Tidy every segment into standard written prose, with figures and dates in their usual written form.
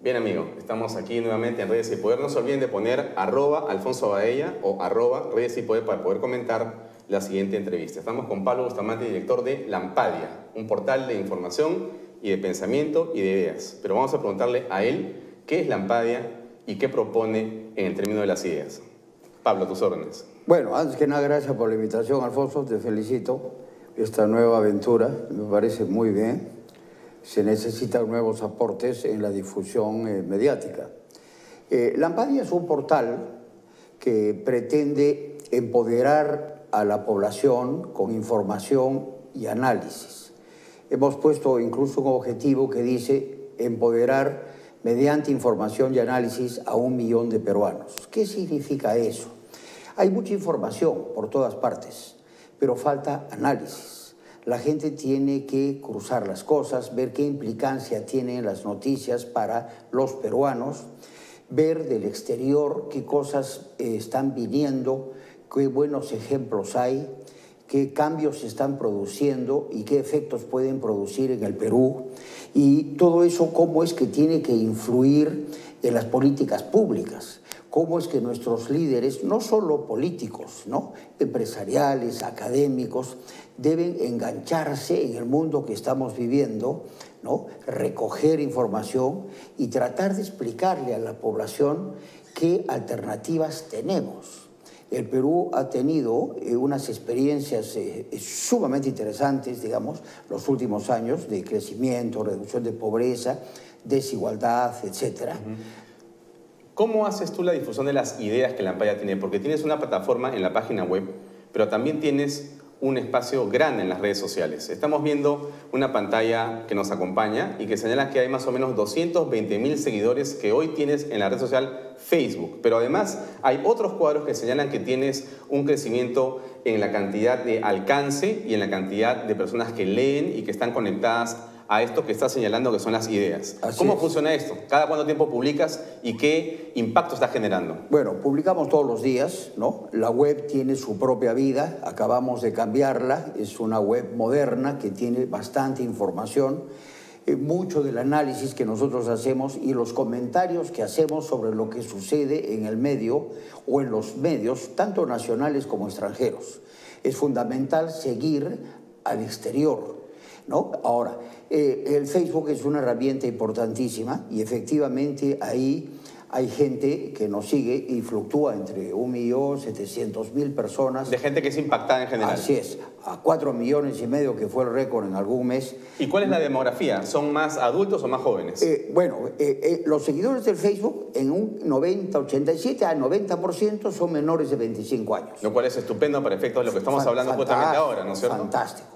Bien, amigo, estamos aquí nuevamente en Redes y Poder. No se olviden de poner @Alfonso Baella o @Redes y Poder para poder comentar la siguiente entrevista. Estamos con Pablo Bustamante, director de Lampadia, un portal de información y de pensamiento y de ideas. Pero vamos a preguntarle a él qué es Lampadia y qué propone en el término de las ideas. Pablo, tus órdenes. Bueno, antes que nada, gracias por la invitación, Alfonso, te felicito. Esta nueva aventura me parece muy bien. Se necesitan nuevos aportes en la difusión mediática. Lampadia es un portal que pretende empoderar a la población con información y análisis. Hemos puesto incluso un objetivo que dice empoderar mediante información y análisis a 1 millón de peruanos. ¿Qué significa eso? Hay mucha información por todas partes, pero falta análisis. La gente tiene que cruzar las cosas, ver qué implicancia tienen las noticias para los peruanos, ver del exterior qué cosas están viniendo, qué buenos ejemplos hay, qué cambios se están produciendo y qué efectos pueden producir en el Perú. Y todo eso, cómo es que tiene que influir en las políticas públicas. Cómo es que nuestros líderes, no solo políticos, ¿no?, empresariales, académicos, deben engancharse en el mundo que estamos viviendo, ¿no?, recoger información y tratar de explicarle a la población qué alternativas tenemos. El Perú ha tenido unas experiencias sumamente interesantes, digamos, los últimos años de crecimiento, reducción de pobreza, desigualdad, etcétera. ¿Cómo haces tú la difusión de las ideas que Lampadia tiene? Porque tienes una plataforma en la página web, pero también tienes un espacio grande en las redes sociales. Estamos viendo una pantalla que nos acompaña y que señala que hay más o menos 220.000 seguidores que hoy tienes en la red social Facebook. Pero además hay otros cuadros que señalan que tienes un crecimiento en la cantidad de alcance y en la cantidad de personas que leen y que están conectadas a esto que estás señalando que son las ideas. ¿Cómo funciona esto? ¿Cada cuánto tiempo publicas y qué impacto está generando? Bueno, publicamos todos los días, ¿no? La web tiene su propia vida, acabamos de cambiarla, es una web moderna que tiene bastante información. Mucho del análisis que nosotros hacemos y los comentarios que hacemos sobre lo que sucede en el medio o en los medios, tanto nacionales como extranjeros. Es fundamental seguir al exterior, ¿no? Ahora, el Facebook es una herramienta importantísima y efectivamente ahí hay gente que nos sigue y fluctúa entre 1.700.000 personas. De gente que es impactada en general. Así es, a 4,5 millones que fue el récord en algún mes. ¿Y cuál es la demografía? ¿Son más adultos o más jóvenes? Los seguidores del Facebook en un 87 al 90% son menores de 25 años. Lo cual es estupendo para efectos de lo que estamos hablando justamente ahora, ¿no es cierto? Fantástico.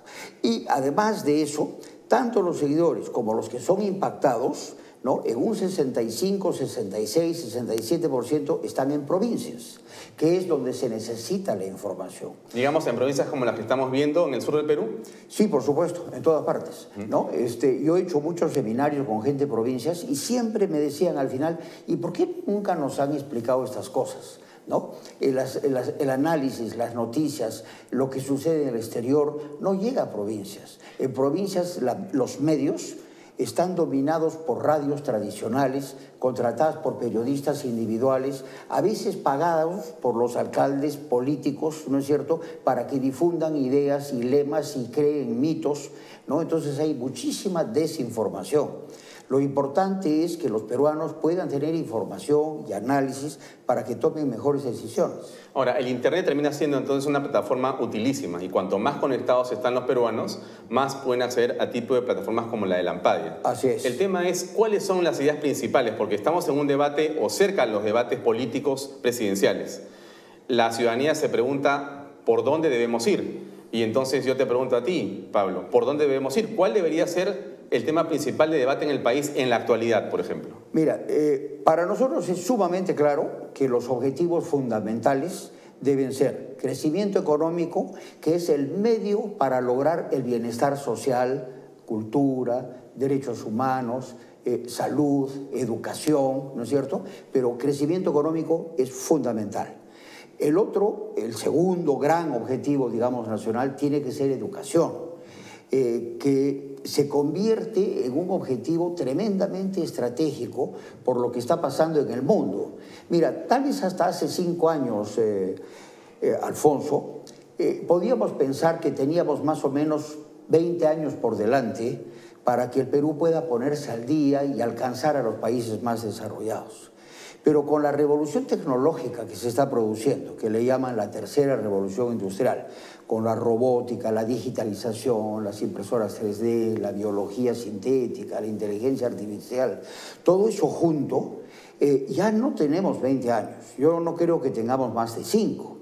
Y además de eso, tanto los seguidores como los que son impactados, ¿no?, en un 65, 66, 67% están en provincias, que es donde se necesita la información. Digamos, en provincias como las que estamos viendo en el sur del Perú. Sí, por supuesto, en todas partes, ¿no? Yo he hecho muchos seminarios con gente de provincias y siempre me decían al final, ¿y por qué nunca nos han explicado estas cosas? ¿No? El análisis, las noticias, lo que sucede en el exterior no llega a provincias. En provincias los medios están dominados por radios tradicionales, contratadas por periodistas individuales, a veces pagados por los alcaldes políticos, ¿no es cierto?, para que difundan ideas y lemas y creen mitos, ¿no? Entonces hay muchísima desinformación. Lo importante es que los peruanos puedan tener información y análisis para que tomen mejores decisiones. Ahora, el Internet termina siendo entonces una plataforma utilísima y cuanto más conectados están los peruanos, más pueden acceder a tipo de plataformas como la de Lampadia. Así es. El tema es cuáles son las ideas principales, porque estamos en un debate o cerca de los debates políticos presidenciales. La ciudadanía se pregunta por dónde debemos ir. Y entonces yo te pregunto a ti, Pablo, ¿por dónde debemos ir? ¿Cuál debería ser el tema principal de debate en el país en la actualidad, por ejemplo? Mira, para nosotros es sumamente claro que los objetivos fundamentales deben ser crecimiento económico, que es el medio para lograr el bienestar social, cultura, derechos humanos, salud, educación, ¿no es cierto? Pero crecimiento económico es fundamental. El segundo gran objetivo, digamos, nacional, tiene que ser educación. que se convierte en un objetivo tremendamente estratégico por lo que está pasando en el mundo. Mira, tal vez hasta hace 5 años, Alfonso, podíamos pensar que teníamos más o menos 20 años por delante para que el Perú pueda ponerse al día y alcanzar a los países más desarrollados. Pero con la revolución tecnológica que se está produciendo, que le llaman la tercera revolución industrial, con la robótica, la digitalización, las impresoras 3D, la biología sintética, la inteligencia artificial, todo eso junto, ya no tenemos 20 años. Yo no creo que tengamos más de 5.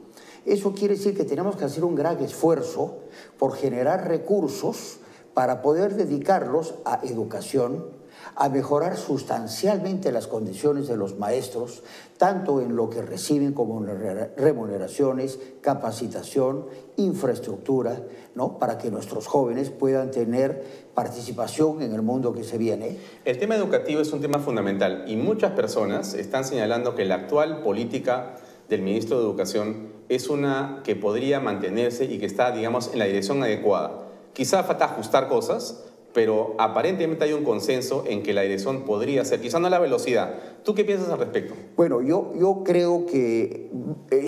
Eso quiere decir que tenemos que hacer un gran esfuerzo por generar recursos para poder dedicarlos a educación, a mejorar sustancialmente las condiciones de los maestros, tanto en lo que reciben como en las remuneraciones, capacitación, infraestructura, ¿no? Para que nuestros jóvenes puedan tener participación en el mundo que se viene. El tema educativo es un tema fundamental y muchas personas están señalando que la actual política del ministro de Educación es una que podría mantenerse y que está, digamos, en la dirección adecuada. Quizá falta ajustar cosas, pero aparentemente hay un consenso en que la dirección podría ser, quizá no la velocidad. ¿Tú qué piensas al respecto? Bueno, yo creo que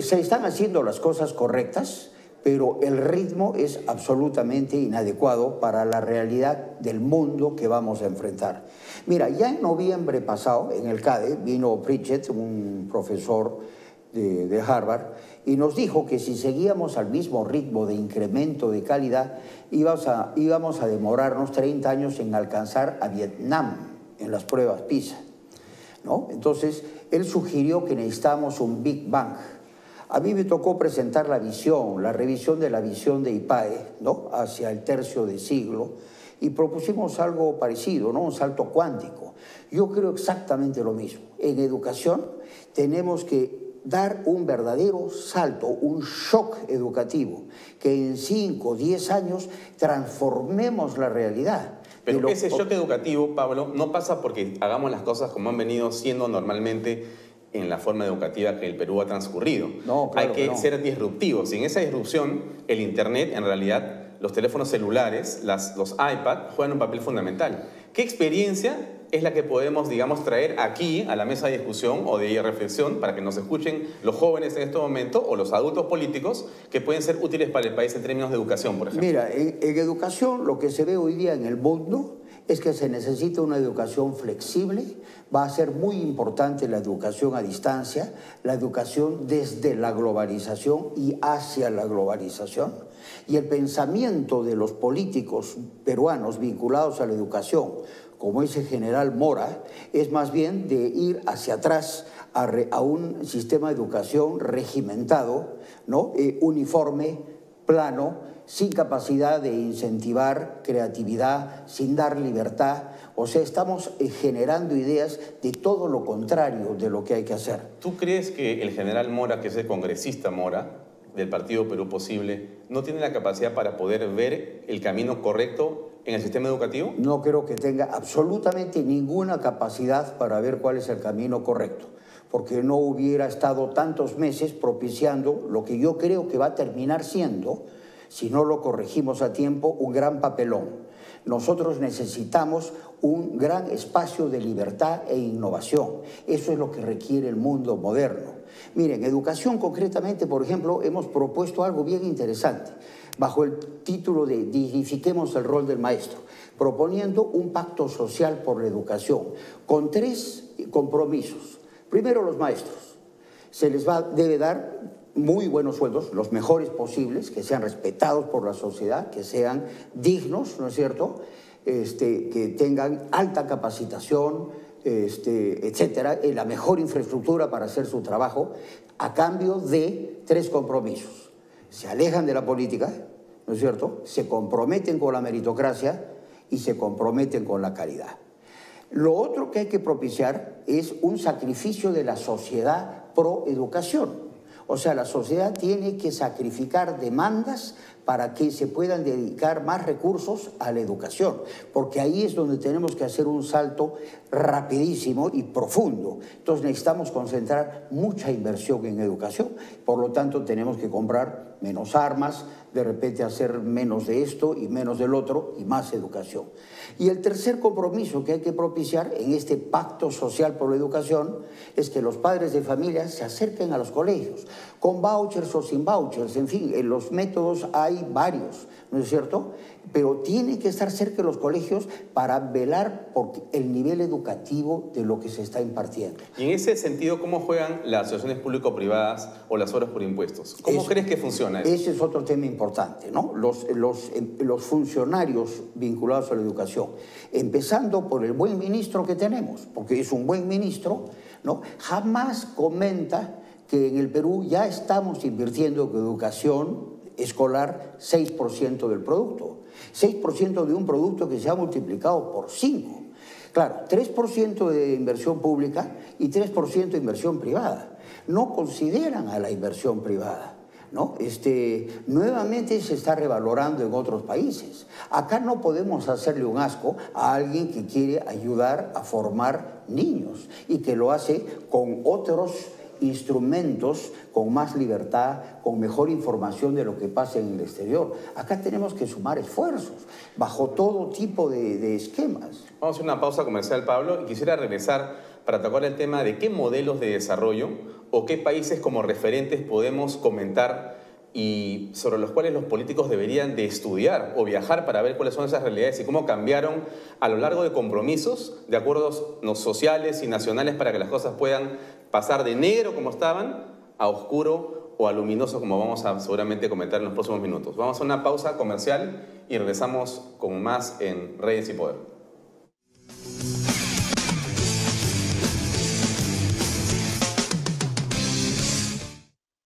se están haciendo las cosas correctas, pero el ritmo es absolutamente inadecuado para la realidad del mundo que vamos a enfrentar. Mira, ya en noviembre pasado, en el CADE, vino Pritchett, un profesor de Harvard, y nos dijo que si seguíamos al mismo ritmo de incremento de calidad, íbamos a demorarnos 30 años en alcanzar a Vietnam en las pruebas PISA, ¿no? Entonces, él sugirió que necesitamos un Big Bang. A mí me tocó presentar la revisión de la visión de IPAE, ¿no? Hacia el tercio de siglo, y propusimos algo parecido, ¿no? Un salto cuántico. Yo creo exactamente lo mismo. En educación tenemos que dar un verdadero salto, un shock educativo, que en 5 o 10 años transformemos la realidad. Pero ese shock educativo, Pablo, no pasa porque hagamos las cosas como han venido siendo normalmente en la forma educativa que el Perú ha transcurrido. No, claro, hay que ser disruptivos. Y en esa disrupción, el Internet, en realidad, los teléfonos celulares, los iPad, juegan un papel fundamental. ¿Qué experiencia es la que podemos, digamos, traer aquí a la mesa de discusión o de reflexión para que nos escuchen los jóvenes en este momento o los adultos políticos que pueden ser útiles para el país en términos de educación, por ejemplo? Mira, en educación lo que se ve hoy día en el mundo es que se necesita una educación flexible. Va a ser muy importante la educación a distancia, la educación desde la globalización y hacia la globalización. Y el pensamiento de los políticos peruanos vinculados a la educación, como ese general Mora, es más bien de ir hacia atrás a un sistema de educación regimentado, ¿no? Uniforme, plano, sin capacidad de incentivar creatividad, sin dar libertad. O sea, estamos generando ideas de todo lo contrario de lo que hay que hacer. ¿Tú crees que el general Mora, que es el congresista Mora, del Partido Perú Posible, no tiene la capacidad para poder ver el camino correcto en el sistema educativo? No creo que tenga absolutamente ninguna capacidad para ver cuál es el camino correcto, porque no hubiera estado tantos meses propiciando lo que yo creo que va a terminar siendo, si no lo corregimos a tiempo, un gran papelón. Nosotros necesitamos un gran espacio de libertad e innovación. Eso es lo que requiere el mundo moderno. Miren, educación concretamente, por ejemplo, hemos propuesto algo bien interesante, bajo el título de Dignifiquemos el rol del maestro, proponiendo un pacto social por la educación, con 3 compromisos. Primero, los maestros. Se les debe dar muy buenos sueldos, los mejores posibles, que sean respetados por la sociedad, que sean dignos, ¿no es cierto?, que tengan alta capacitación, etcétera, la mejor infraestructura para hacer su trabajo, a cambio de 3 compromisos. Se alejan de la política, ¿no es cierto?, se comprometen con la meritocracia y se comprometen con la caridad. Lo otro que hay que propiciar es un sacrificio de la sociedad pro educación. O sea, la sociedad tiene que sacrificar demandas para que se puedan dedicar más recursos a la educación, porque ahí es donde tenemos que hacer un salto rapidísimo y profundo. Entonces necesitamos concentrar mucha inversión en educación, por lo tanto tenemos que comprar menos armas, de repente hacer menos de esto y menos del otro y más educación. Y el tercer compromiso que hay que propiciar en este pacto social por la educación es que los padres de familia se acerquen a los colegios, con vouchers o sin vouchers, en fin, en los métodos hay varios, ¿no es cierto? Pero tiene que estar cerca de los colegios para velar por el nivel educativo de lo que se está impartiendo. Y en ese sentido, ¿cómo juegan las asociaciones público-privadas o las obras por impuestos? ¿Cómo crees que funciona eso? Ese es otro tema importante, ¿no? Los funcionarios vinculados a la educación, empezando por el buen ministro que tenemos, porque es un buen ministro, ¿no? Jamás comenta que en el Perú ya estamos invirtiendo en educación escolar 6% del producto. 6% de un producto que se ha multiplicado por 5. Claro, 3% de inversión pública y 3% de inversión privada. No consideran a la inversión privada, ¿no? Nuevamente se está revalorando en otros países. Acá no podemos hacerle un asco a alguien que quiere ayudar a formar niños y que lo hace con otros instrumentos, con más libertad, con mejor información de lo que pasa en el exterior. Acá tenemos que sumar esfuerzos, bajo todo tipo de esquemas. Vamos a hacer una pausa comercial, Pablo, y quisiera regresar para tocar el tema de qué modelos de desarrollo o qué países como referentes podemos comentar y sobre los cuales los políticos deberían de estudiar o viajar para ver cuáles son esas realidades y cómo cambiaron a lo largo de compromisos, de acuerdos sociales y nacionales para que las cosas puedan pasar de negro como estaban a oscuro o a luminoso como vamos a seguramente comentar en los próximos minutos. Vamos a una pausa comercial y regresamos con más en Reyes y Poder.